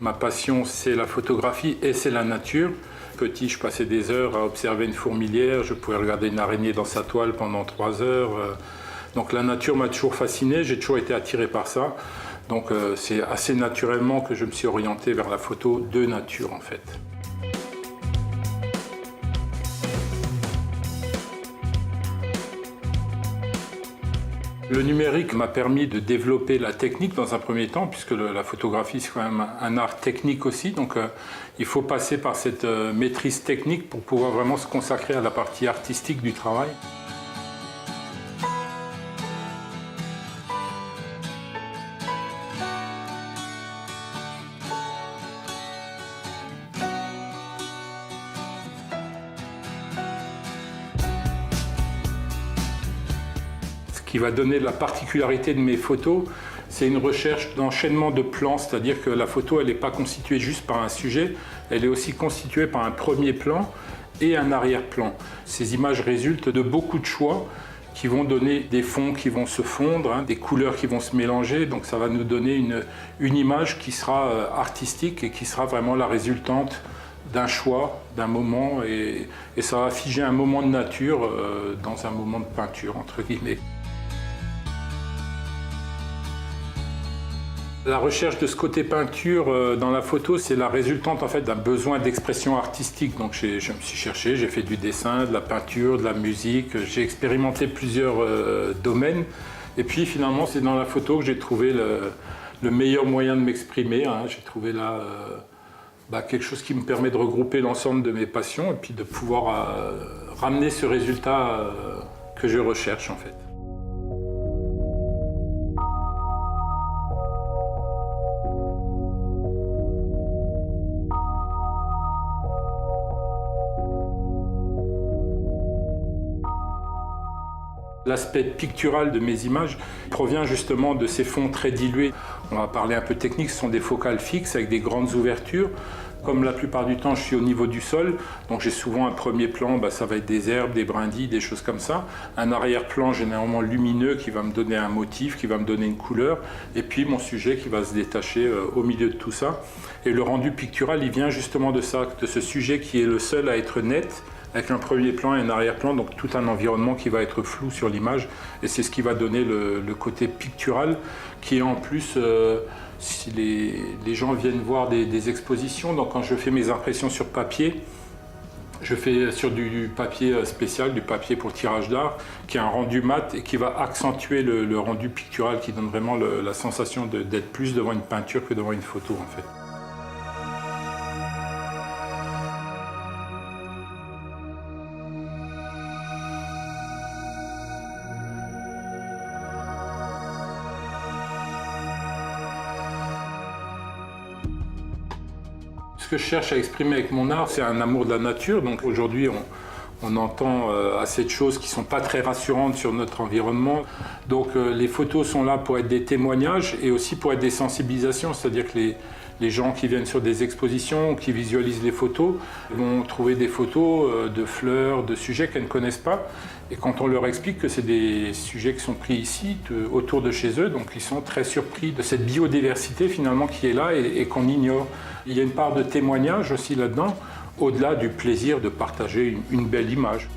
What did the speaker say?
Ma passion, c'est la photographie et c'est la nature. Petit, je passais des heures à observer une fourmilière, je pouvais regarder une araignée dans sa toile pendant 3 heures. Donc la nature m'a toujours fasciné, j'ai toujours été attiré par ça. Donc c'est assez naturellement que je me suis orienté vers la photo de nature en fait. Le numérique m'a permis de développer la technique dans un premier temps, puisque la photographie c'est quand même un art technique aussi, donc il faut passer par cette maîtrise technique pour pouvoir vraiment se consacrer à la partie artistique du travail. Ce qui va donner la particularité de mes photos, c'est une recherche d'enchaînement de plans, c'est-à-dire que la photo, elle n'est pas constituée juste par un sujet, elle est aussi constituée par un premier plan et un arrière-plan. Ces images résultent de beaucoup de choix qui vont donner des fonds qui vont se fondre, des couleurs qui vont se mélanger, donc ça va nous donner une image qui sera artistique et qui sera vraiment la résultante d'un choix, d'un moment, et ça va figer un moment de nature dans un moment de peinture, entre guillemets. La recherche de ce côté peinture dans la photo, c'est la résultante en fait d'un besoin d'expression artistique. Donc je me suis cherché, j'ai fait du dessin, de la peinture, de la musique, j'ai expérimenté plusieurs domaines. Et puis finalement, c'est dans la photo que j'ai trouvé le meilleur moyen de m'exprimer. J'ai trouvé là quelque chose qui me permet de regrouper l'ensemble de mes passions et puis de pouvoir ramener ce résultat que je recherche en fait. L'aspect pictural de mes images provient justement de ces fonds très dilués. On va parler un peu technique, ce sont des focales fixes avec des grandes ouvertures. Comme la plupart du temps je suis au niveau du sol, donc j'ai souvent un premier plan, ça va être des herbes, des brindilles, des choses comme ça. Un arrière-plan généralement lumineux qui va me donner un motif, qui va me donner une couleur. Et puis mon sujet qui va se détacher au milieu de tout ça. Et le rendu pictural, il vient justement de ça, de ce sujet qui est le seul à être net, avec un premier plan et un arrière-plan, donc tout un environnement qui va être flou sur l'image. Et c'est ce qui va donner le côté pictural, qui est en plus, si les gens viennent voir des expositions, donc quand je fais mes impressions sur papier, je fais sur du papier spécial, du papier pour tirage d'art, qui a un rendu mat et qui va accentuer le rendu pictural, qui donne vraiment la sensation d'être plus devant une peinture que devant une photo en fait. Ce que je cherche à exprimer avec mon art, c'est un amour de la nature. Donc aujourd'hui, on entend assez de choses qui ne sont pas très rassurantes sur notre environnement. Donc les photos sont là pour être des témoignages et aussi pour être des sensibilisations. C'est-à-dire que les gens qui viennent sur des expositions, qui visualisent les photos, vont trouver des photos de fleurs, de sujets qu'elles ne connaissent pas. Et quand on leur explique que c'est des sujets qui sont pris ici, autour de chez eux, donc ils sont très surpris de cette biodiversité finalement qui est là et qu'on ignore. Il y a une part de témoignage aussi là-dedans, au-delà du plaisir de partager une belle image.